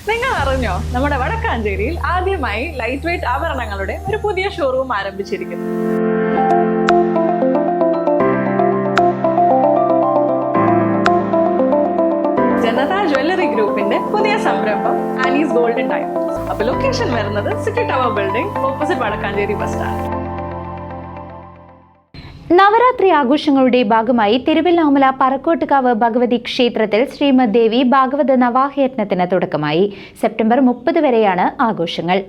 നിങ്ങൾ അറിഞ്ഞോ, നമ്മുടെ വടക്കാഞ്ചേരിയിൽ ആദ്യമായി ലൈറ്റ് വെയ്റ്റ് ആഭരണങ്ങളുടെ ഒരു പുതിയ ഷോറൂം ആരംഭിച്ചിരിക്കുന്നു. ജനത ജ്വല്ലറി ഗ്രൂപ്പിന്റെ പുതിയ സംരംഭം ആനീസ് ഗോൾഡൻ ഡയമണ്ട്സ്. അപ്പൊ ലൊക്കേഷൻ വരുന്നത് city tower building opposite Vadakkanchery bus stand. Navaratri ആഘോഷങ്ങളുടെ ഭാഗമായി തിരുവല്ലാമല പറക്കോട്ടുകാവ് ഭഗവതി ക്ഷേത്രത്തിൽ ശ്രീമദ് ദേവി ഭാഗവത നവാഹയജ്ഞത്തിന് തുടക്കമായി. സെപ്റ്റംബർ 30 വരെയാണ് ആഘോഷങ്ങൾ.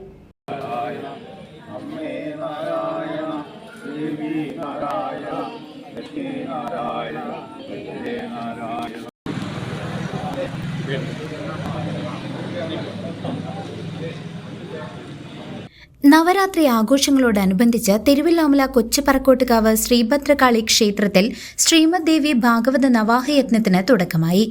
നവരാത്രി ആഘോഷങ്ങളോടനുബന്ധിച്ച് തിരുവല്ലാമല കൊച്ചുപറക്കോട്ടുകാവ് ശ്രീഭദ്രകാളി ക്ഷേത്രത്തിൽ ശ്രീമദ് ദേവി ഭാഗവത നവാഹയജ്ഞത്തിന് തുടക്കമായി.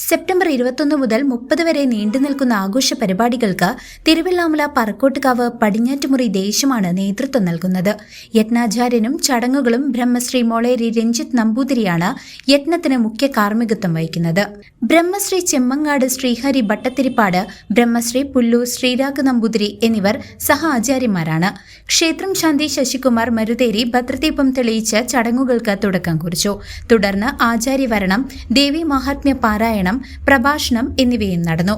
സെപ്റ്റംബർ 21 മുതൽ 30 വരെ നീണ്ടുനിൽക്കുന്ന ആഘോഷ പരിപാടികൾക്ക് തിരുവല്ലാമല പറക്കോട്ടുകാവ് പടിഞ്ഞാറ്റുമുറി ദേശമാണ് നേതൃത്വം നൽകുന്നത്. യജ്ഞാചാര്യനും ചടങ്ങുകളും ബ്രഹ്മശ്രീ മൊളേരി രഞ്ജിത്ത് നമ്പൂതിരിയാണ് യജ്ഞത്തിന് മുഖ്യ കാർമ്മികത്വം വഹിക്കുന്നത്. ബ്രഹ്മശ്രീ ചെമ്മങ്ങാട് ശ്രീഹരി ഭട്ടത്തിരിപ്പാട്, ബ്രഹ്മശ്രീ പുല്ലൂർ ശ്രീരാഗ് നമ്പൂതിരി എന്നിവർ സഹ ആചാര്യന്മാരാണ്. ക്ഷേത്രം ശാന്തി ശശികുമാർ മരുതേരി ഭദ്രദീപം തെളിയിച്ച് ചടങ്ങുകൾക്ക് തുടക്കം കുറിച്ചു. തുടർന്ന് ആചാര്യവരണം, ദേവി മഹാത്മ്യ പാരായണം, പ്രഭാഷണം എന്നിവയും നടന്നു.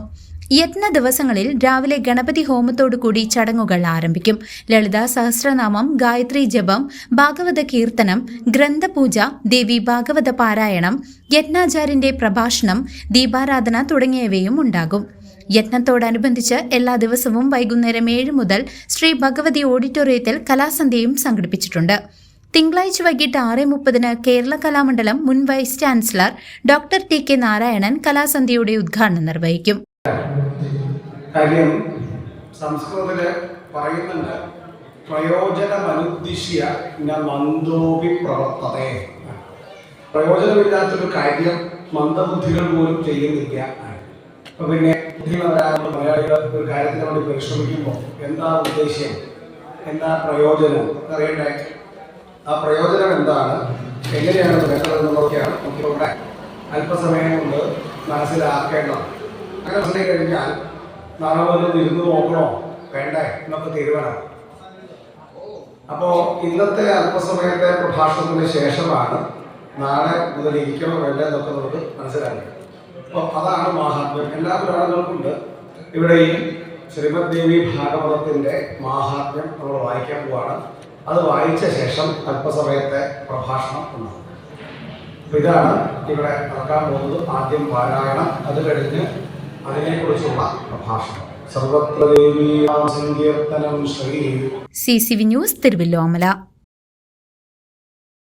യജ്ഞ ദിവസങ്ങളിൽ രാവിലെ ഗണപതി ഹോമത്തോടുകൂടി ചടങ്ങുകൾ ആരംഭിക്കും. ലളിതാ സഹസ്രനാമം, ഗായത്രി ജപം, ഭാഗവത കീർത്തനം, ഗ്രന്ഥപൂജ, ദേവി ഭാഗവത പാരായണം, യജ്ഞാചാര്യന്റെ പ്രഭാഷണം, ദീപാരാധന തുടങ്ങിയവയും ഉണ്ടാകും. യജ്ഞത്തോടനുബന്ധിച്ച് എല്ലാ ദിവസവും വൈകുന്നേരം 7 മുതൽ ശ്രീ ഭഗവതി ഓഡിറ്റോറിയത്തിൽ കലാസന്ധ്യയും സംഘടിപ്പിച്ചിട്ടുണ്ട്. തിങ്കളാഴ്ച വൈകിട്ട് 6:30 കേരള കലാമണ്ഡലം മുൻ vice chancellor doctor T K. Narayanan കലാസന്ധ്യയുടെ ഉദ്ഘാടനം നിർവഹിക്കും. കാര്യം സംസ്കൃതത്തിൽ പറയുന്നുണ്ട്, പ്രയോജനമനുദ്ദിശ്യ മന്ദോപി പ്രവർത്തതേ. പ്രയോജനമില്ലാത്തൊരു കാര്യം മന്ദബുദ്ധികൾ പോലും ചെയ്യുന്നില്ല. അപ്പൊ പിന്നെ മലയാളികൾ ഒരു കാര്യത്തിന് വേണ്ടി പരിശ്രമിക്കുമ്പോൾ എന്താ ഉദ്ദേശ്യം, എന്താ പ്രയോജനം അറിയണ്ടേ? ആ പ്രയോജനം എന്താണ്, എങ്ങനെയാണ് വേണ്ടതെന്നുള്ളതൊക്കെയാണ് നമുക്കിവിടെ അല്പസമയം കൊണ്ട് മനസ്സിലാക്കേണ്ടത്. അങ്ങനെ മനസ്സിലാക്കി കഴിഞ്ഞാൽ നാളെ മുതൽ ഇരുന്ന് നോക്കണോ വേണ്ടേ എന്നൊക്കെ തീരുമാനം. അപ്പോൾ ഇന്നത്തെ അല്പസമയത്തെ പ്രഭാഷണത്തിന് ശേഷമാണ് നാളെ മുതൽ ഇരിക്കണോ വേണ്ടേ എന്നൊക്കെ നമുക്ക് മനസ്സിലാക്കുക. അപ്പോൾ അതാണ് മാഹാത്മ്യം. എല്ലാ പുരാണങ്ങൾക്കുണ്ട്. ഇവിടെയും ശ്രീമദ് ദേവി ഭാഗവതത്തിൻ്റെ മാഹാത്മ്യം നമ്മൾ വായിക്കാൻ പോവാണ്. അത് വായിച്ച ശേഷം അല്പസമയത്തെ പ്രഭാഷണം ഉണ്ടാകും. അപ്പോൾ ഇതാണ് ഇവിടെ നടക്കാൻ പോകുന്നത്. ആദ്യം പാരായണം, അത് കഴിഞ്ഞ് അതിനെക്കുറിച്ചുള്ള പ്രഭാഷണം. സർവത്ര ദേവീ സങ്കീർത്തനം ശ്രീ. CCV news, Thiruvilwamala.